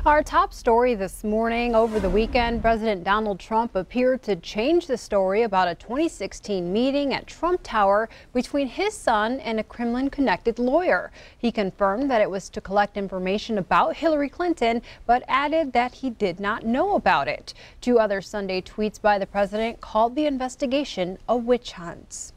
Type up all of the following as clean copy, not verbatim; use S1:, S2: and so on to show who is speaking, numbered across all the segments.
S1: Our top story this morning: over the weekend, President Donald Trump appeared to change the story about a 2016 meeting at Trump Tower between his son and a Kremlin-connected lawyer. He confirmed that it was to collect information about Hillary Clinton, but added that he did not know about it. Two other Sunday tweets by the president called the investigation a witch hunt.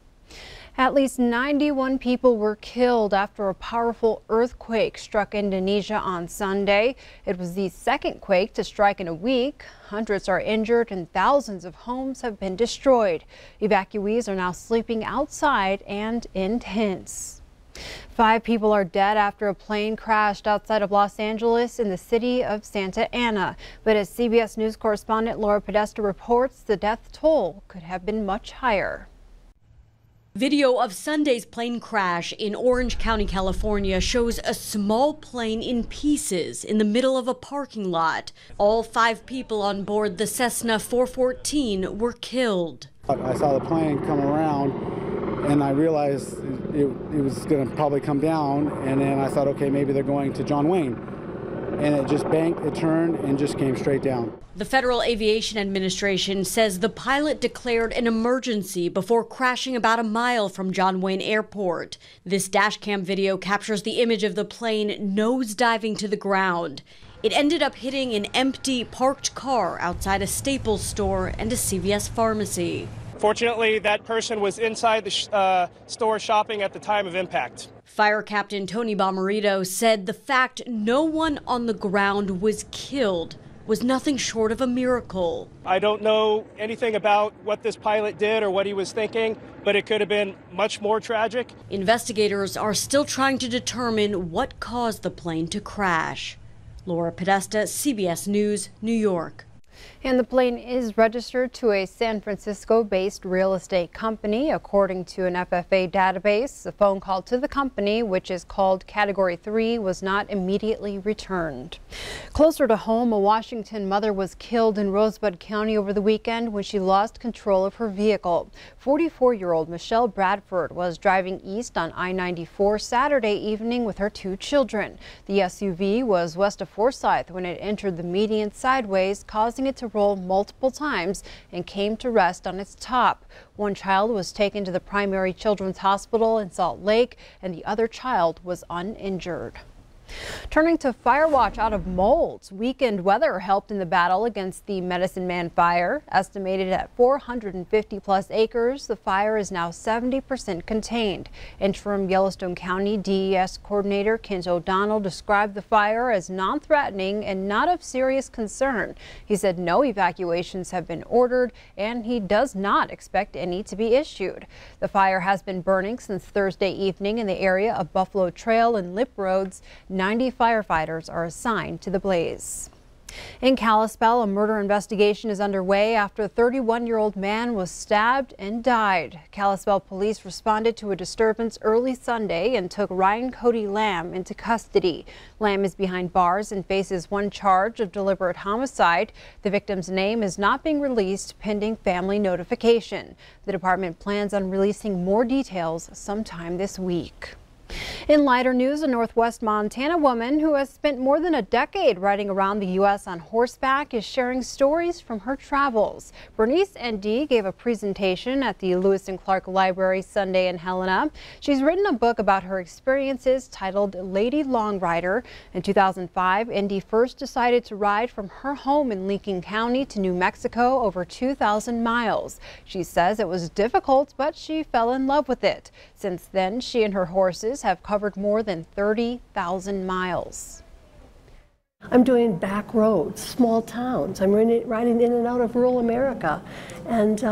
S1: At least 91 people were killed after a powerful earthquake struck Indonesia on Sunday. It was the second quake to strike in a week. Hundreds are injured and thousands of homes have been destroyed. Evacuees are now sleeping outside and in tents. 5 people are dead after a plane crashed outside of Los Angeles in the city of Santa Ana. But as CBS News correspondent Laura Podesta reports, the death toll could have been much higher.
S2: Video of Sunday's plane crash in Orange County, California shows a small plane in pieces in the middle of a parking lot. All 5 people on board the Cessna 414 were killed.
S3: I saw the plane come around and I realized it was going to probably come down, and then I thought, okay, maybe they're going to John Wayne. And it just banked, it turned, and just came straight down.
S2: The Federal Aviation Administration says the pilot declared an emergency before crashing about a mile from John Wayne Airport. This dashcam video captures the image of the plane nose-diving to the ground. It ended up hitting an empty parked car outside a Staples store and a CVS pharmacy.
S4: Fortunately, that person was inside the store shopping at the time of impact.
S2: Fire Captain Tony Bomarito said the fact no one on the ground was killed was nothing short of a miracle.
S4: I don't know anything about what this pilot did or what he was thinking, but it could have been much more tragic.
S2: Investigators are still trying to determine what caused the plane to crash. Laura Podesta, CBS News, New York.
S1: And the plane is registered to a San Francisco-based real estate company, according to an FFA database. A phone call to the company, which is called Category 3, was not immediately returned. Closer to home, a Washington mother was killed in Rosebud County over the weekend when she lost control of her vehicle. 44-year-old Michelle Bradford was driving east on I-94 Saturday evening with her 2 children. The SUV was west of Forsyth when it entered the median sideways, causing it to roll multiple times and came to rest on its top. One child was taken to the Primary Children's Hospital in Salt Lake, and the other child was uninjured. Turning to fire watch out of molds. Weekend weather helped in the battle against the Medicine Man fire. Estimated at 450 plus acres, the fire is now 70% contained. Interim Yellowstone County DES coordinator Kent O'Donnell described the fire as non-threatening and not of serious concern. He said no evacuations have been ordered and he does not expect any to be issued. The fire has been burning since Thursday evening in the area of Buffalo Trail and Lip Roads. 90 firefighters are assigned to the blaze. In Kalispell, a murder investigation is underway after a 31-year-old man was stabbed and died. Kalispell police responded to a disturbance early Sunday and took Ryan Cody Lamb into custody. Lamb is behind bars and faces 1 charge of deliberate homicide. The victim's name is not being released pending family notification. The department plans on releasing more details sometime this week. In lighter news, a Northwest Montana woman who has spent more than a decade riding around the U.S. on horseback is sharing stories from her travels. Bernice N.D. gave a presentation at the Lewis and Clark Library Sunday in Helena. She's written a book about her experiences titled Lady Long Rider. In 2005, N.D. first decided to ride from her home in Lincoln County to New Mexico over 2,000 miles. She says it was difficult, but she fell in love with it. Since then, she and her horses have covered more than 30,000 miles.
S5: I'm doing back roads, small towns. I'm riding in and out of rural America. And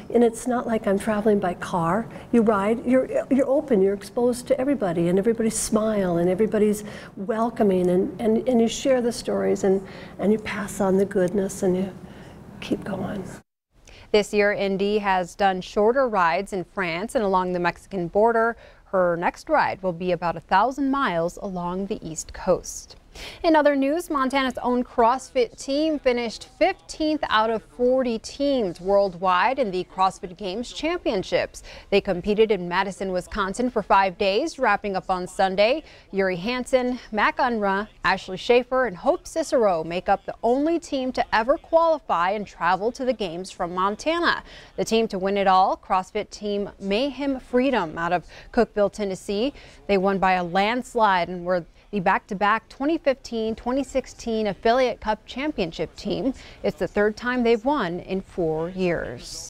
S5: it's not like I'm traveling by car. You ride, you're open, you're exposed to everybody, and everybody's smile, and everybody's welcoming, and you share the stories, and you pass on the goodness, and you keep going.
S1: This year, Indy has done shorter rides in France and along the Mexican border. Her next ride will be about 1,000 miles along the East Coast. In other news, Montana's own CrossFit team finished 15th out of 40 teams worldwide in the CrossFit Games Championships. They competed in Madison, Wisconsin for 5 days, wrapping up on Sunday. Yuri Hansen, Mac Unruh, Ashley Schaefer, and Hope Cicero make up the only team to ever qualify and travel to the games from Montana. The team to win it all, CrossFit team Mayhem Freedom out of Cookeville, Tennessee. They won by a landslide and were the back-to-back 2015-2016 Affiliate Cup Championship team. It's the third time they've won in 4 years.